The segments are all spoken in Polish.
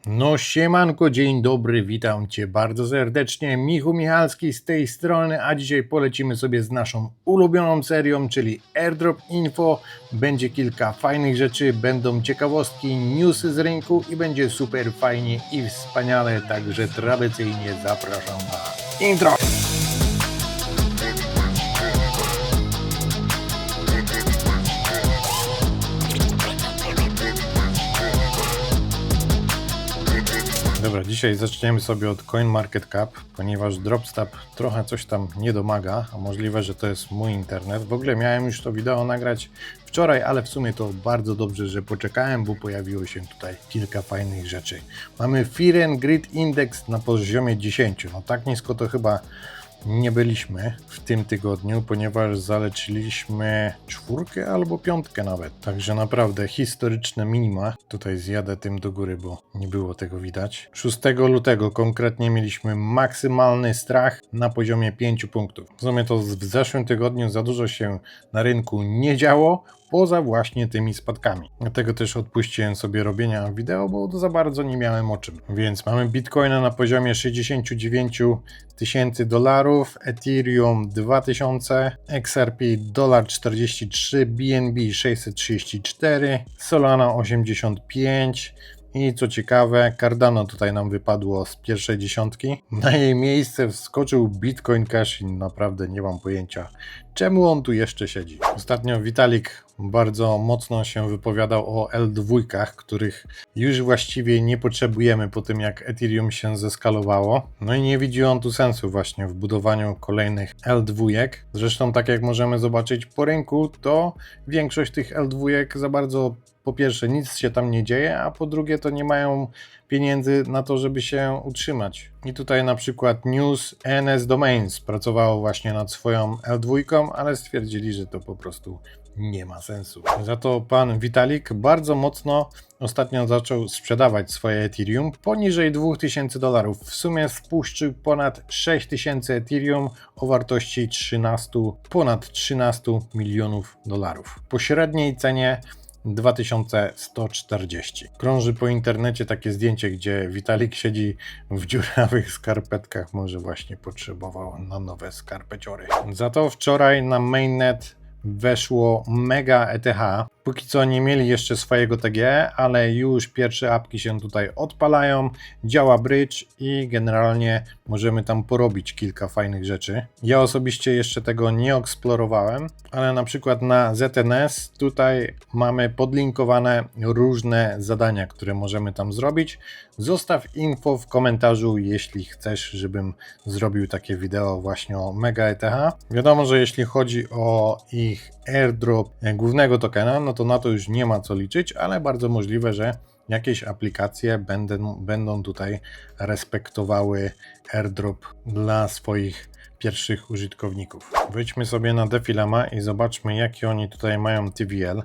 No siemanko, dzień dobry, witam Cię bardzo serdecznie, Michu Michalski z tej strony, a dzisiaj polecimy sobie z naszą ulubioną serią, czyli Airdrop Info. Będzie kilka fajnych rzeczy, będą ciekawostki, newsy z rynku i będzie super fajnie i wspaniale, także tradycyjnie zapraszam na intro. Dobra, dzisiaj zaczniemy sobie od CoinMarketCap, ponieważ Dropstep trochę coś tam nie domaga, a możliwe, że to jest mój internet. W ogóle miałem już to wideo nagrać wczoraj, ale w sumie to bardzo dobrze, że poczekałem, bo pojawiło się tutaj kilka fajnych rzeczy. Mamy Fear and Greed Index na poziomie 10. No tak nisko to chyba nie byliśmy w tym tygodniu, ponieważ zaleczyliśmy 4 albo 5 nawet. Także naprawdę historyczne minima. Tutaj zjadę tym do góry, bo nie było tego widać. 6 lutego konkretnie mieliśmy maksymalny strach na poziomie 5 punktów. W sumie to w zeszłym tygodniu za dużo się na rynku nie działo, poza właśnie tymi spadkami. Dlatego też odpuściłem sobie robienia wideo, bo za bardzo nie miałem o czym. Więc mamy Bitcoina na poziomie 69 tysięcy dolarów, Ethereum 2000, XRP $43, BNB 634, Solana 85. I co ciekawe, Cardano tutaj nam wypadło z pierwszej dziesiątki. Na jej miejsce wskoczył Bitcoin Cash i naprawdę nie mam pojęcia, czemu on tu jeszcze siedzi. Ostatnio Vitalik bardzo mocno się wypowiadał o L2, których już właściwie nie potrzebujemy po tym, jak Ethereum się zeskalowało. No i nie widzi on tu sensu właśnie w budowaniu kolejnych L2. Zresztą tak jak możemy zobaczyć po rynku, to większość tych L2 za bardzo, po pierwsze, nic się tam nie dzieje, a po drugie to nie mają pieniędzy na to, żeby się utrzymać. I tutaj na przykład News NS Domains pracowało właśnie nad swoją L2, ale stwierdzili, że to po prostu nie ma sensu. Za to pan Vitalik bardzo mocno ostatnio zaczął sprzedawać swoje Ethereum poniżej $2000. W sumie spuszczył ponad 6000 Ethereum o wartości ponad 13 milionów dolarów. Po średniej cenie 2140. Krąży po internecie takie zdjęcie, gdzie Vitalik siedzi w dziurawych skarpetkach, może właśnie potrzebował na nowe skarpeciory. Za to wczoraj na mainnet weszło Mega ETH. Póki co nie mieli jeszcze swojego TGE, ale już pierwsze apki się tutaj odpalają, działa bridge i generalnie możemy tam porobić kilka fajnych rzeczy. Ja osobiście jeszcze tego nie eksplorowałem, ale na przykład na ZNS tutaj mamy podlinkowane różne zadania, które możemy tam zrobić. Zostaw info w komentarzu, jeśli chcesz, żebym zrobił takie wideo właśnie o Mega ETH. Wiadomo, że jeśli chodzi o ich airdrop głównego tokena, no to na to już nie ma co liczyć, ale bardzo możliwe, że jakieś aplikacje będą tutaj respektowały airdrop dla swoich pierwszych użytkowników. Wejdźmy sobie na Defilama i zobaczmy, jakie oni tutaj mają TVL,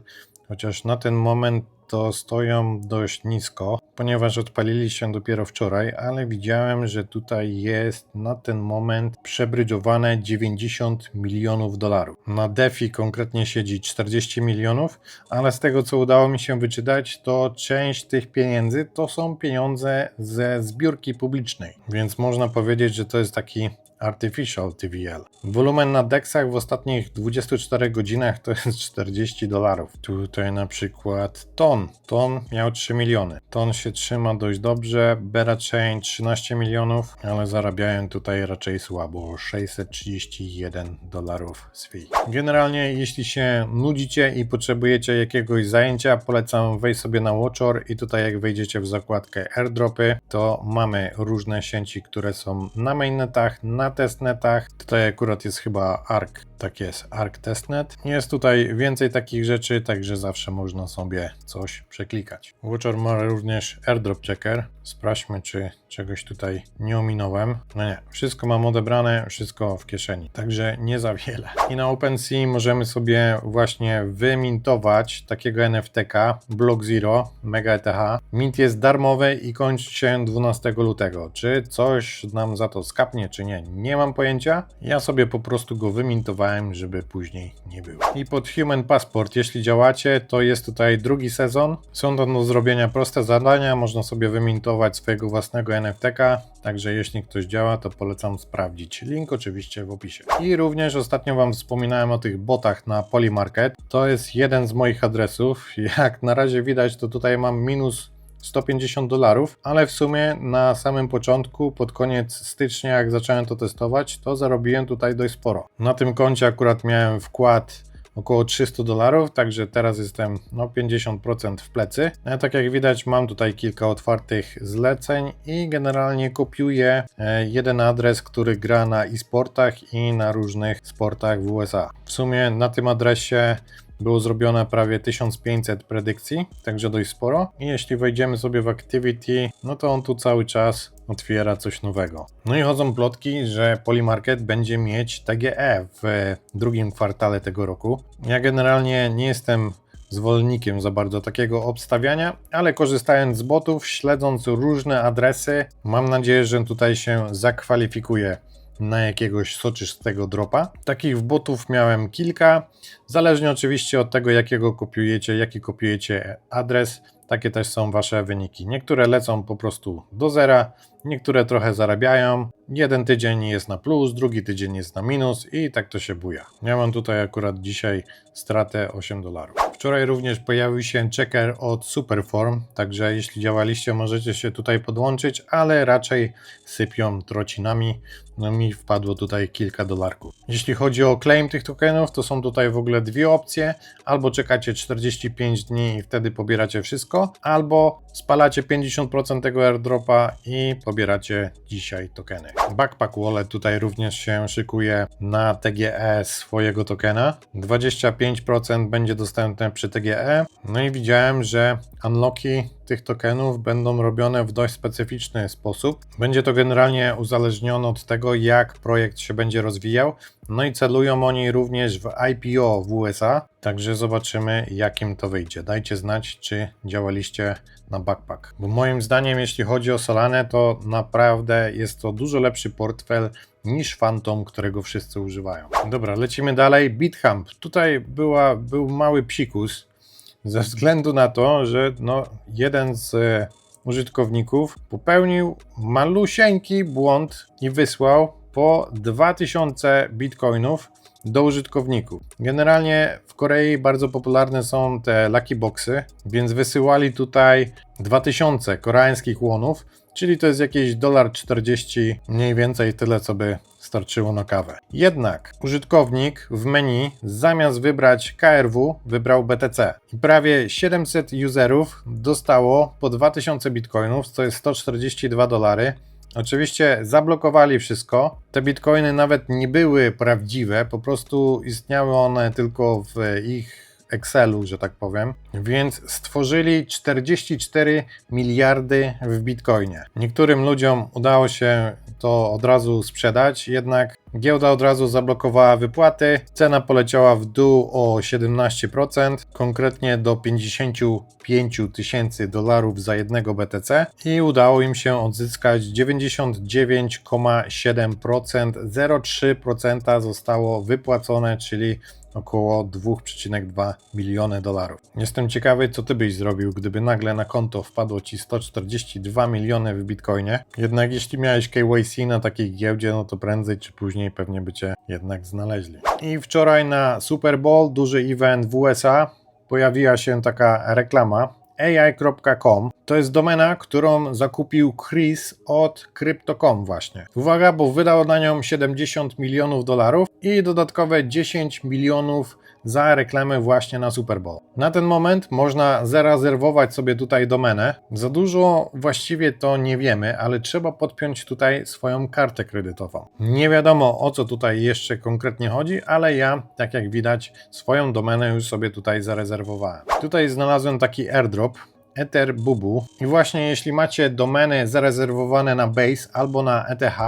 chociaż na ten moment to stoją dość nisko, ponieważ odpalili się dopiero wczoraj, ale widziałem, że tutaj jest na ten moment przebrydżowane 90 milionów dolarów. Na DeFi konkretnie siedzi 40 milionów, ale z tego co udało mi się wyczytać, to część tych pieniędzy to są pieniądze ze zbiórki publicznej, więc można powiedzieć, że to jest taki Artificial TVL. Wolumen na DEXach w ostatnich 24 godzinach to jest $40. Tutaj na przykład Ton miał 3 miliony. Ton się trzyma dość dobrze, Berachain 13 milionów, ale zarabiają tutaj raczej słabo, $631 z fee. Generalnie jeśli się nudzicie i potrzebujecie jakiegoś zajęcia, polecam wejść sobie na Watchor i tutaj jak wejdziecie w zakładkę airdropy, to mamy różne sieci, które są na mainnetach, na testnetach. Tutaj akurat jest chyba ARK, tak jest, ARK Testnet. Jest tutaj więcej takich rzeczy, także zawsze można sobie coś przeklikać. Watchor ma również airdrop checker. Sprawdźmy, czy czegoś tutaj nie ominąłem. No nie, wszystko mam odebrane, wszystko w kieszeni, także nie za wiele. I na OpenSea możemy sobie właśnie wymintować takiego NFT-ka Block Zero, Mega ETH. Mint jest darmowy i kończy się 12 lutego. Czy coś nam za to skapnie, czy nie? Nie mam pojęcia. Ja sobie po prostu go wymintowałem starałem, żeby później nie było. I pod Human Passport, jeśli działacie, to jest tutaj drugi sezon. Są to do zrobienia proste zadania, można sobie wymintować swojego własnego NFT-ka, także jeśli ktoś działa, to polecam sprawdzić. Link oczywiście w opisie. I również ostatnio Wam wspominałem o tych botach na Polymarket. To jest jeden z moich adresów. Jak na razie widać, to tutaj mam minus $150, ale w sumie na samym początku, pod koniec stycznia, jak zacząłem to testować, to zarobiłem tutaj dość sporo. Na tym koncie akurat miałem wkład około $300, także teraz jestem 50% w plecy. A tak jak widać, mam tutaj kilka otwartych zleceń i generalnie kopiuję jeden adres, który gra na e-sportach i na różnych sportach w USA. W sumie na tym adresie było zrobione prawie 1500 predykcji, także dość sporo. I jeśli wejdziemy sobie w Activity, no to on tu cały czas otwiera coś nowego. No i chodzą plotki, że Polymarket będzie mieć TGE w drugim kwartale tego roku. Ja generalnie nie jestem zwolennikiem za bardzo takiego obstawiania, ale korzystając z botów, śledząc różne adresy, mam nadzieję, że tutaj się zakwalifikuje na jakiegoś soczystego dropa. Takich botów miałem kilka, zależnie oczywiście od tego, jaki kopiujecie adres, takie też są Wasze wyniki. Niektóre lecą po prostu do zera, niektóre trochę zarabiają. Jeden tydzień jest na plus, drugi tydzień jest na minus i tak to się buja. Ja mam tutaj akurat dzisiaj stratę $8. Wczoraj również pojawił się checker od Superform, także jeśli działaliście, możecie się tutaj podłączyć, ale raczej sypią trocinami. No mi wpadło tutaj kilka dolarków. Jeśli chodzi o claim tych tokenów, to są tutaj w ogóle dwie opcje. Albo czekacie 45 dni i wtedy pobieracie wszystko, albo spalacie 50% tego airdropa i pobieracie dzisiaj tokeny. Backpack Wallet tutaj również się szykuje na TGE swojego tokena. 25% będzie dostępne przy TGE. No i widziałem, że unlocki tych tokenów będą robione w dość specyficzny sposób. Będzie to generalnie uzależnione od tego, jak projekt się będzie rozwijał. No i celują oni również w IPO w USA, także zobaczymy, jakim to wyjdzie. Dajcie znać, czy działaliście na Backpack. Bo moim zdaniem, jeśli chodzi o Solanę, to naprawdę jest to dużo lepszy portfel niż Phantom, którego wszyscy używają. Dobra, lecimy dalej. BitHump. Tutaj był mały psikus, ze względu na to, że jeden z użytkowników popełnił malusieńki błąd i wysłał po 2000 bitcoinów do użytkowników. Generalnie w Korei bardzo popularne są te lucky boxy, więc wysyłali tutaj 2000 koreańskich wonów, czyli to jest jakieś $1,40, mniej więcej tyle, co by starczyło na kawę. Jednak użytkownik w menu zamiast wybrać KRW wybrał BTC i prawie 700 userów dostało po 2000 bitcoinów, co jest $142. Oczywiście zablokowali wszystko. Te bitcoiny nawet nie były prawdziwe, po prostu istniały one tylko w ich Excelu, że tak powiem, więc stworzyli 44 miliardy w bitcoinie. Niektórym ludziom udało się to od razu sprzedać, jednak giełda od razu zablokowała wypłaty, cena poleciała w dół o 17%, konkretnie do $55,000 za jednego BTC i udało im się odzyskać 99,7%, 0,3% zostało wypłacone, czyli około $2,2 miliony. Jestem ciekawy, co ty byś zrobił, gdyby nagle na konto wpadło ci 142 miliony w bitcoinie. Jednak jeśli miałeś KYC na takiej giełdzie, no to prędzej czy później pewnie by cię jednak znaleźli. I wczoraj na Super Bowl, duży event w USA, pojawiła się taka reklama AI.com. To jest domena, którą zakupił Chris od Crypto.com właśnie. Uwaga, bo wydał na nią $70 milionów i dodatkowe 10 milionów za reklamę właśnie na Super Bowl. Na ten moment można zarezerwować sobie tutaj domenę. Za dużo właściwie to nie wiemy, ale trzeba podpiąć tutaj swoją kartę kredytową. Nie wiadomo, o co tutaj jeszcze konkretnie chodzi, ale ja, tak jak widać, swoją domenę już sobie tutaj zarezerwowałem. Tutaj znalazłem taki airdrop Ether Bubu i właśnie jeśli macie domeny zarezerwowane na Base albo na ETH,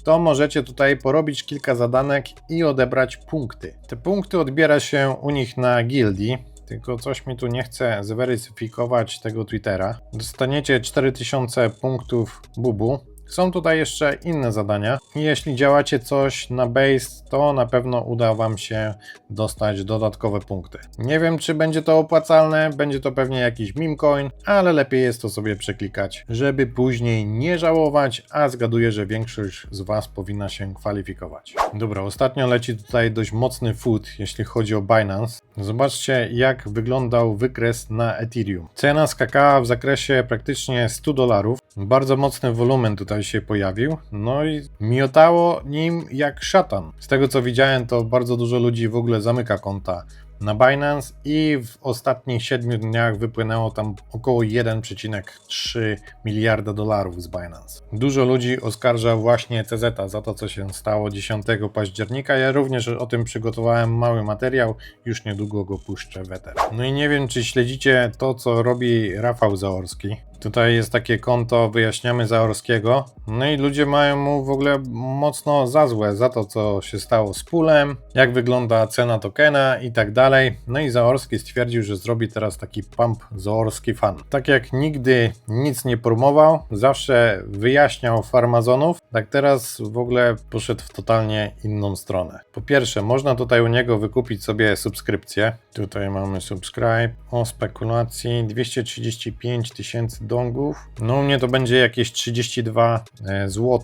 to możecie tutaj porobić kilka zadanek i odebrać punkty. Te punkty odbiera się u nich na gildii, tylko coś mi tu nie chce zweryfikować tego Twittera. Dostaniecie 4000 punktów Bubu, Są tutaj jeszcze inne zadania i jeśli działacie coś na base, to na pewno uda Wam się dostać dodatkowe punkty. Nie wiem, czy będzie to opłacalne, będzie to pewnie jakiś meme coin, ale lepiej jest to sobie przeklikać, żeby później nie żałować, a zgaduję, że większość z Was powinna się kwalifikować. Dobra, ostatnio leci tutaj dość mocny food, jeśli chodzi o Binance. Zobaczcie, jak wyglądał wykres na Ethereum. Cena skakała w zakresie praktycznie $100. Bardzo mocny wolumen tutaj się pojawił, no i miotało nim jak szatan. Z tego co widziałem, to bardzo dużo ludzi w ogóle zamyka konta na Binance i w ostatnich 7 dniach wypłynęło tam około 1,3 miliarda dolarów z Binance. Dużo ludzi oskarża właśnie CZ za to, co się stało 10 października. Ja również o tym przygotowałem mały materiał, już niedługo go puszczę w eter. No i nie wiem, czy śledzicie to, co robi Rafał Zaorski. Tutaj jest takie konto Wyjaśniamy Zaorskiego, no i ludzie mają mu w ogóle mocno za złe za to, co się stało z poolem, jak wygląda cena tokena i tak dalej. No i Zaorski stwierdził, że zrobi teraz taki pump Zaorski fan. Tak jak nigdy nic nie promował, zawsze wyjaśniał farmazonów, tak teraz w ogóle poszedł w totalnie inną stronę. Po pierwsze, można tutaj u niego wykupić sobie subskrypcję. Tutaj mamy subscribe o spekulacji 235 000 dongów. No u mnie to będzie jakieś 32 zł.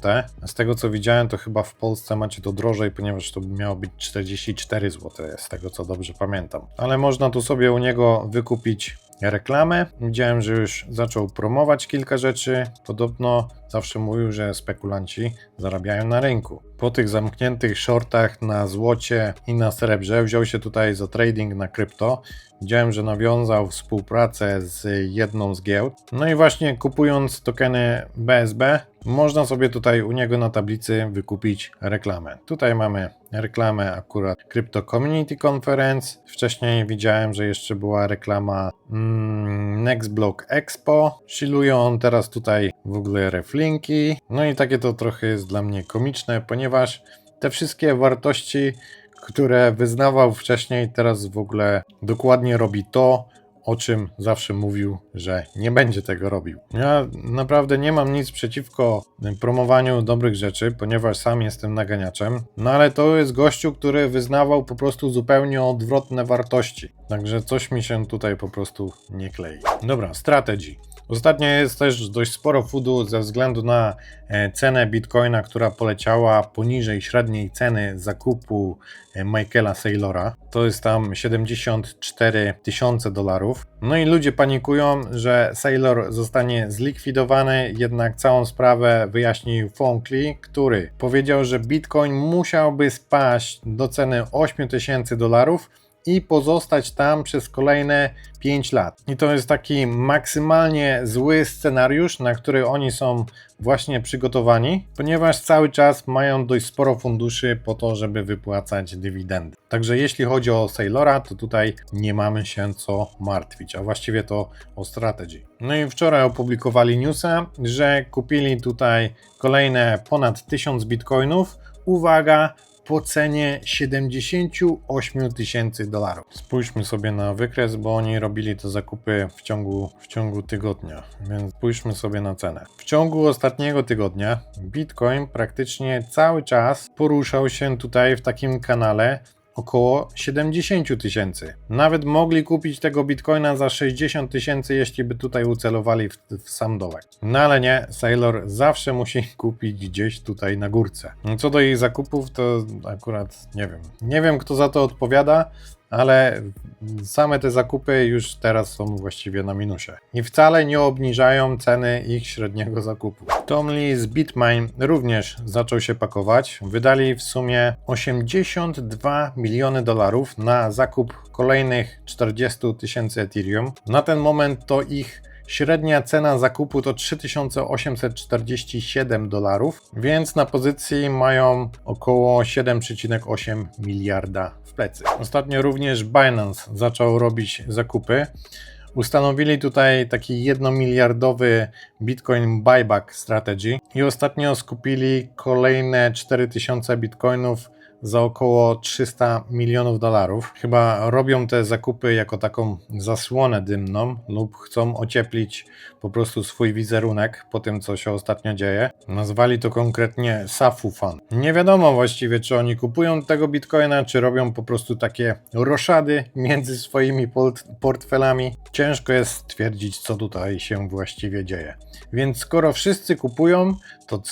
Z tego co widziałem, to chyba w Polsce macie to drożej, ponieważ to miało być 44 zł, z tego co dobrze pamiętam. Ale można tu sobie u niego wykupić reklamę. Widziałem, że już zaczął promować kilka rzeczy. Podobno zawsze mówił, że spekulanci zarabiają na rynku. Po tych zamkniętych shortach na złocie i na srebrze wziął się tutaj za trading na krypto. Widziałem, że nawiązał współpracę z jedną z giełd. No i właśnie kupując tokeny BSB, można sobie tutaj u niego na tablicy wykupić reklamę. Tutaj mamy reklamę akurat Crypto Community Conference. Wcześniej widziałem, że jeszcze była reklama Nextblock Expo. Chilluje on teraz tutaj w ogóle reflinki. No i takie to trochę jest dla mnie komiczne, ponieważ te wszystkie wartości, które wyznawał wcześniej, teraz w ogóle dokładnie robi to, o czym zawsze mówił, że nie będzie tego robił. Ja naprawdę nie mam nic przeciwko promowaniu dobrych rzeczy, ponieważ sam jestem naganiaczem, no ale to jest gościu, który wyznawał po prostu zupełnie odwrotne wartości. Także coś mi się tutaj po prostu nie klei. Dobra, strategy. Ostatnio jest też dość sporo foodu ze względu na cenę Bitcoina, która poleciała poniżej średniej ceny zakupu Michaela Saylora. To jest tam 74 000 dolarów. No i ludzie panikują, że Saylor zostanie zlikwidowany, jednak całą sprawę wyjaśnił Fonkly, który powiedział, że Bitcoin musiałby spaść do ceny 8000 dolarów i pozostać tam przez kolejne 5 lat. I to jest taki maksymalnie zły scenariusz, na który oni są właśnie przygotowani, ponieważ cały czas mają dość sporo funduszy po to, żeby wypłacać dywidendy. Także jeśli chodzi o Saylora, to tutaj nie mamy się co martwić, a właściwie to o strategy. No i wczoraj opublikowali newsa, że kupili tutaj kolejne ponad 1000 bitcoinów. Uwaga, po cenie 78 000 dolarów. Spójrzmy sobie na wykres, bo oni robili te zakupy w ciągu tygodnia, więc spójrzmy sobie na cenę. W ciągu ostatniego tygodnia Bitcoin praktycznie cały czas poruszał się tutaj w takim kanale około 70 000. Nawet mogli kupić tego Bitcoina za 60 000, jeśli by tutaj ucelowali w sam dołek. No ale nie, Saylor zawsze musi kupić gdzieś tutaj na górce. Co do jej zakupów, to akurat nie wiem. Nie wiem, kto za to odpowiada, ale same te zakupy już teraz są właściwie na minusie. I wcale nie obniżają ceny ich średniego zakupu. Tom Lee z Bitmain również zaczął się pakować. Wydali w sumie 82 miliony dolarów na zakup kolejnych 40 000 Ethereum. Na ten moment to ich średnia cena zakupu to 3847 dolarów, więc na pozycji mają około 7,8 miliarda w plecy. Ostatnio również Binance zaczął robić zakupy. Ustanowili tutaj taki 1-miliardowy Bitcoin buyback strategy i ostatnio skupili kolejne 4000 bitcoinów za około 300 milionów dolarów. Chyba robią te zakupy jako taką zasłonę dymną lub chcą ocieplić po prostu swój wizerunek po tym, co się ostatnio dzieje. Nazwali to konkretnie Safu Fund. Nie wiadomo właściwie, czy oni kupują tego bitcoina, czy robią po prostu takie roszady między swoimi portfelami. Ciężko jest stwierdzić, co tutaj się właściwie dzieje. Więc skoro wszyscy kupują, to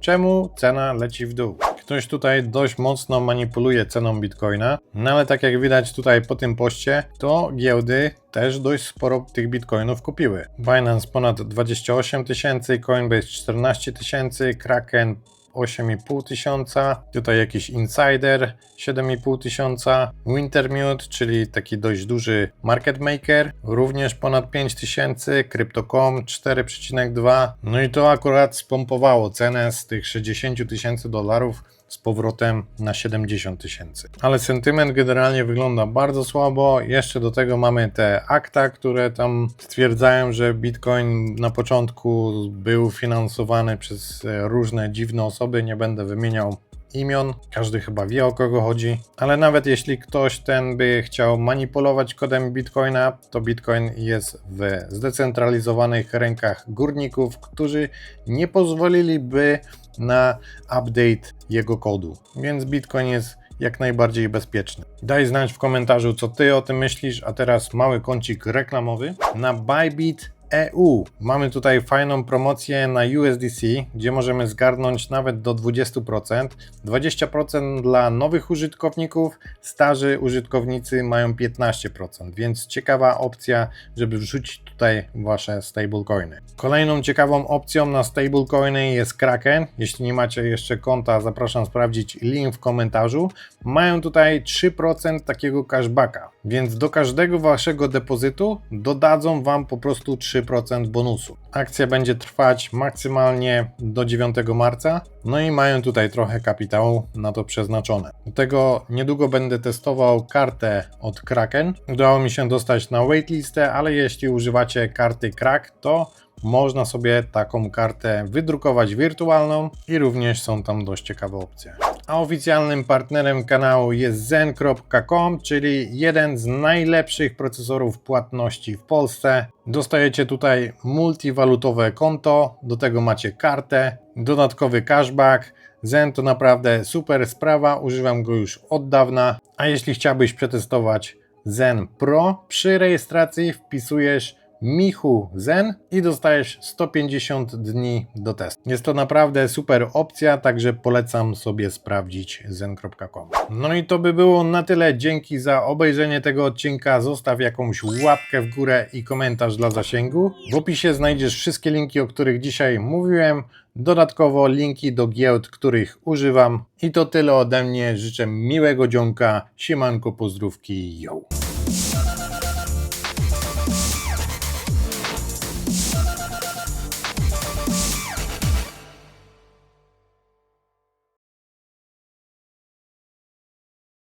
czemu cena leci w dół? Ktoś tutaj dość mocno manipuluje ceną bitcoina, no ale tak jak widać tutaj po tym poście, to giełdy też dość sporo tych bitcoinów kupiły. Binance ponad 28 tysięcy, Coinbase 14 tysięcy, Kraken 8,5 tysiąca, tutaj jakiś Insider 7,5 tysiąca, Wintermute, czyli taki dość duży market maker, również ponad 5 tysięcy, Crypto.com 4,2, no i to akurat spompowało cenę z tych 60 tysięcy dolarów z powrotem na 70 tysięcy. Ale sentyment generalnie wygląda bardzo słabo. Jeszcze do tego mamy te akta, które tam stwierdzają, że Bitcoin na początku był finansowany przez różne dziwne osoby. Nie będę wymieniał imion, każdy chyba wie, o kogo chodzi, ale nawet jeśli ktoś ten by chciał manipulować kodem Bitcoina, to Bitcoin jest w zdecentralizowanych rękach górników, którzy nie pozwoliliby na update jego kodu, więc Bitcoin jest jak najbardziej bezpieczny. Daj znać w komentarzu, co ty o tym myślisz, a teraz mały kącik reklamowy. Na Bybit EU mamy tutaj fajną promocję na USDC, gdzie możemy zgarnąć nawet do 20%. 20% dla nowych użytkowników, starzy użytkownicy mają 15%, więc ciekawa opcja, żeby wrzucić tutaj wasze stablecoiny. Kolejną ciekawą opcją na stablecoiny jest Kraken. Jeśli nie macie jeszcze konta, zapraszam sprawdzić link w komentarzu. Mają tutaj 3% takiego cashbacka, więc do każdego waszego depozytu dodadzą wam po prostu 3% bonusu. Akcja będzie trwać maksymalnie do 9 marca, no i mają tutaj trochę kapitału na to przeznaczone. Do tego niedługo będę testował kartę od Kraken. Udało mi się dostać na waitlistę, ale jeśli używacie karty Krak, to można sobie taką kartę wydrukować wirtualną i również są tam dość ciekawe opcje. A oficjalnym partnerem kanału jest Zen.com, czyli jeden z najlepszych procesorów płatności w Polsce. Dostajecie tutaj multiwalutowe konto, do tego macie kartę, dodatkowy cashback. Zen to naprawdę super sprawa, używam go już od dawna. A jeśli chciałbyś przetestować Zen Pro, przy rejestracji wpisujesz Michu Zen i dostajesz 150 dni do testu. Jest to naprawdę super opcja, także polecam sobie sprawdzić zen.com. No i to by było na tyle. Dzięki za obejrzenie tego odcinka. Zostaw jakąś łapkę w górę i komentarz dla zasięgu. W opisie znajdziesz wszystkie linki, o których dzisiaj mówiłem. Dodatkowo linki do giełd, których używam. I to tyle ode mnie. Życzę miłego dzionka. Siemanko, pozdrówki, yo!